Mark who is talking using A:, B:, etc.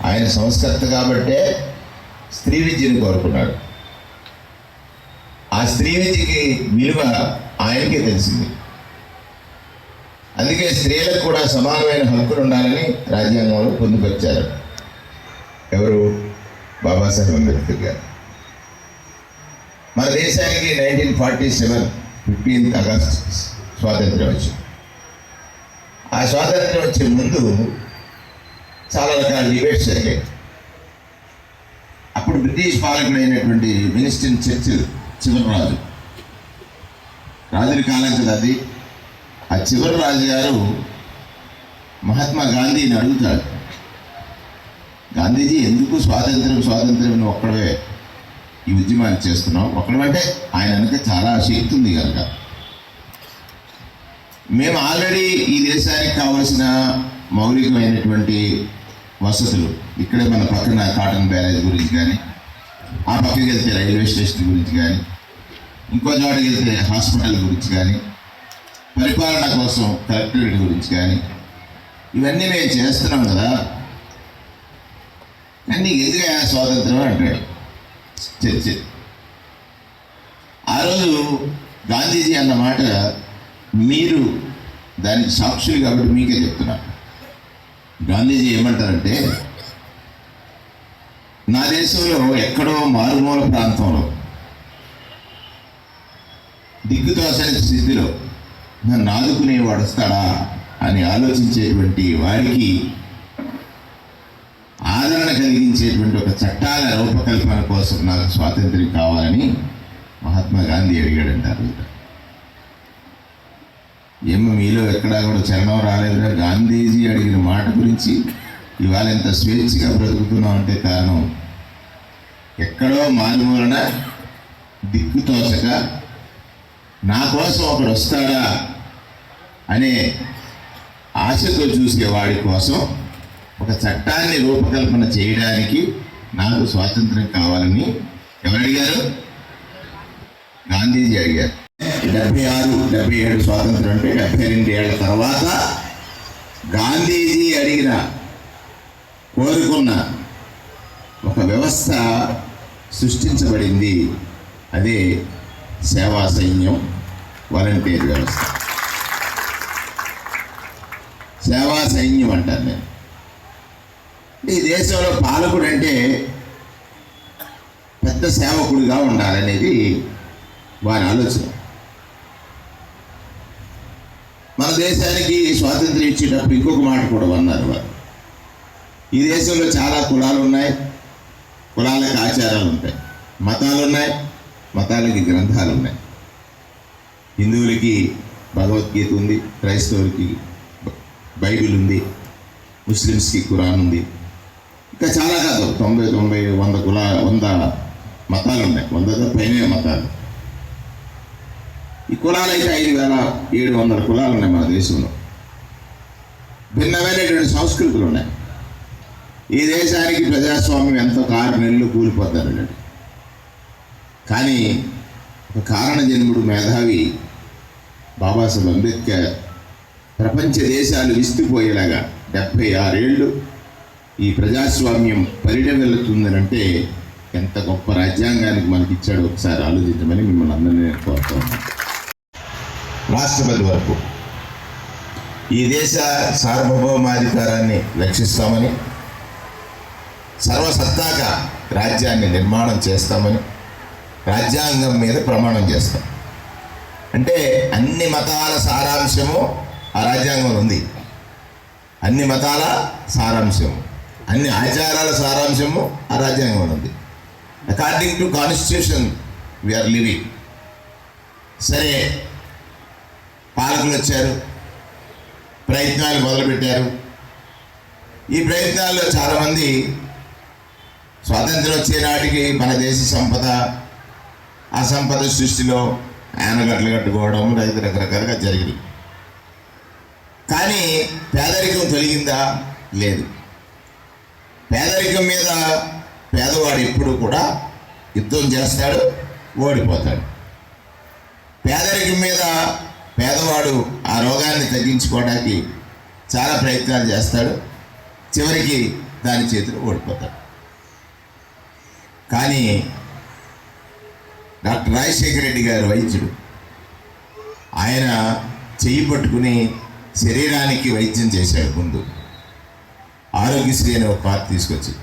A: ఆయన సంస్కర్త కాబట్టే స్త్రీ విద్యను కోరుకున్నాడు. ఆ స్త్రీ విద్యకి విలువ ఆయనకే తెలిసింది. అందుకే స్త్రీలకు కూడా సమానమైన హక్కులు ఉండాలని రాజ్యాంగంలో పొందుపరిచారు. ఎవరు? బాబాసాహెబ్ అంబేద్కర్ గారు. మన దేశానికి 1947 15th ఆగస్ట్ స్వాతంత్ర్యం వచ్చింది. ఆ స్వాతంత్ర్యం వచ్చే ముందు చాలా రకాల డిబేట్స్ జరిగాయి. అప్పుడు బ్రిటిష్ పాలకుడైనటువంటి విన్స్టన్ చర్చిల్ చివరి రాజుల కాలం కదా అది. ఆ చివరి రాజు గారు మహాత్మా గాంధీని అడుగుతాడు, గాంధీజీ ఎందుకు స్వాతంత్ర్యం ఒక్కడే ఈ ఉద్యమాన్ని చేస్తున్నాం? ఒక్కడమంటే ఆయన వెనక చాలా శక్తి ఉంది కనుక. మేము ఆల్రెడీ ఈ దేశానికి కావలసిన మౌలికమైనటువంటి వసతులు ఇక్కడే మన పక్కన కాటన్ బ్యారేజ్ గురించి కానీ, ఆ పక్కకి వెళ్తే రైల్వే స్టేషన్ గురించి కానీ, ఇంకో చోటకి వెళ్తే హాస్పిటల్ గురించి కానీ, పరిపాలన కోసం కలెక్టరేట్ గురించి కానీ, ఇవన్నీ మేము చేస్తున్నాం కదా, కానీ నీకు ఎందుకు స్వాతంత్రం అంటాడు చర్చ. ఆ రోజు గాంధీజీ అన్న మాట మీరు దానికి సాక్షులు కాబట్టి మీకే చెప్తున్నా. గాంధీజీ ఏమంటారంటే, నా దేశంలో ఎక్కడో మారుమూల ప్రాంతంలో దిక్కుతోచని స్థితిలో నన్ను ఆదుకునేవాడు వస్తాడా అని ఆలోచించేటువంటి వారికి ఆదరణ కలిగించేటువంటి ఒక చట్టాల రూపకల్పన కోసం నాకు స్వాతంత్ర్యం కావాలని మహాత్మా గాంధీ అడిగాడంటారు. ఏమో మీలో ఎక్కడా కూడా చలనం రాలేదురా? గాంధీజీ అడిగిన మాట గురించి ఇవాళ ఎంత స్వేచ్ఛగా బ్రతుకుతున్నాం అంటే కారణం ఎక్కడో మారుమూలన దిక్కుతోచక నా కోసం ఒకడు వస్తాడా అనే ఆశతో చూసే వాడి కోసం ఒక చట్టాన్ని రూపకల్పన చేయడానికి నాకు స్వాతంత్రం కావాలని ఎవరు అడిగారు? గాంధీజీ అడిగారు. 76, 77 స్వాతంత్రం అంటే 72 ఏళ్ల తర్వాత గాంధీజీ కోరుకున్న ఒక వ్యవస్థ సృష్టించబడింది. అదే సేవా సైన్యం, వాలంటీర్ వ్యవస్థ. సేవా సైన్యం అంటారు నేను. ఈ దేశంలో పాలకుడు అంటే పెద్ద సేవకుడిగా ఉండాలనేది వారి ఆలోచన. మన దేశానికి స్వాతంత్రం ఇచ్చేటప్పుడు ఇంకొక మాట కూడా అన్నారు వారు. ఈ దేశంలో చాలా కులాలు ఉన్నాయి, కులాలకు ఆచారాలు ఉంటాయి, మతాలు ఉన్నాయి, మతాలకి గ్రంథాలు ఉన్నాయి. హిందువులకి భగవద్గీత ఉంది, క్రైస్తవులకి బైబిల్ ఉంది, ముస్లిమ్స్కి ఖురాన్ ఉంది, ఇంకా చాలా కాదు 90, 100 మతాలు ఉన్నాయి, 100 పైనే మతాలు. ఈ కులాలు అయితే 5,700 కులాలు ఉన్నాయి మన దేశంలో. భిన్నమైనటువంటి సంస్కృతులు ఉన్నాయి. ఈ దేశానికి ప్రజాస్వామ్యం ఎంతో 6 నెలలు కూలిపోతారండి. కానీ ఒక కారణ జన్ముడు మేధావి బాబాసాహెబ్ అంబేద్కర్ ప్రపంచ దేశాలు విస్తుపోయేలాగా 76 ఏళ్ళు ఈ ప్రజాస్వామ్యం పరిణమిల్లుతుందనంటే ఎంత గొప్ప రాజ్యాంగానికి మనకి ఇచ్చాడో ఒకసారి ఆలోచించమని మిమ్మల్ని అందరినీ నేను కోరుతా ఉన్నాను. రాష్ట్రపతి వరకు ఈ దేశ సార్వభౌమాధికారాన్ని రక్షిస్తామని, సర్వసత్తాక రాజ్యాన్ని నిర్మాణం చేస్తామని రాజ్యాంగం మీద ప్రమాణం చేస్తాం. అంటే అన్ని మతాల సారాంశము ఆ రాజ్యాంగంలో ఉంది. అన్ని మతాల సారాంశము, అన్ని ఆచారాల సారాంశము ఆ రాజ్యాంగంలో ఉంది. According to constitution we are living. సరే, పాలకులు వచ్చారు, ప్రయత్నాలు మొదలుపెట్టారు. ఈ ప్రయత్నాల్లో చాలామంది స్వాతంత్రం వచ్చే నాటికి మన దేశ సంపద, ఆ సంపద సృష్టిలో ఆనగడ్డలు కట్టుకోవడం రకరకాలుగా జరిగింది. కానీ పేదరికం తొలగిందా? లేదు. పేదరికం మీద పేదవాడు ఎప్పుడు కూడా యుద్ధం చేస్తాడు, ఓడిపోతాడు. పేదరికం మీద పేదవాడు ఆ రోగాన్ని తగ్గించుకోవడానికి చాలా ప్రయత్నాలు చేస్తాడు, చివరికి దాని చేతిలో ఓడిపోతాడు. కానీ డాక్టర్ రాజశేఖర రెడ్డి గారు వైద్యుడు. ఆయన చెయ్యి పట్టుకుని శరీరానికి వైద్యం చేశాడు. ముందు ఆరోగ్యశ్రీ అనే ఒక కార్డు తీసుకొచ్చి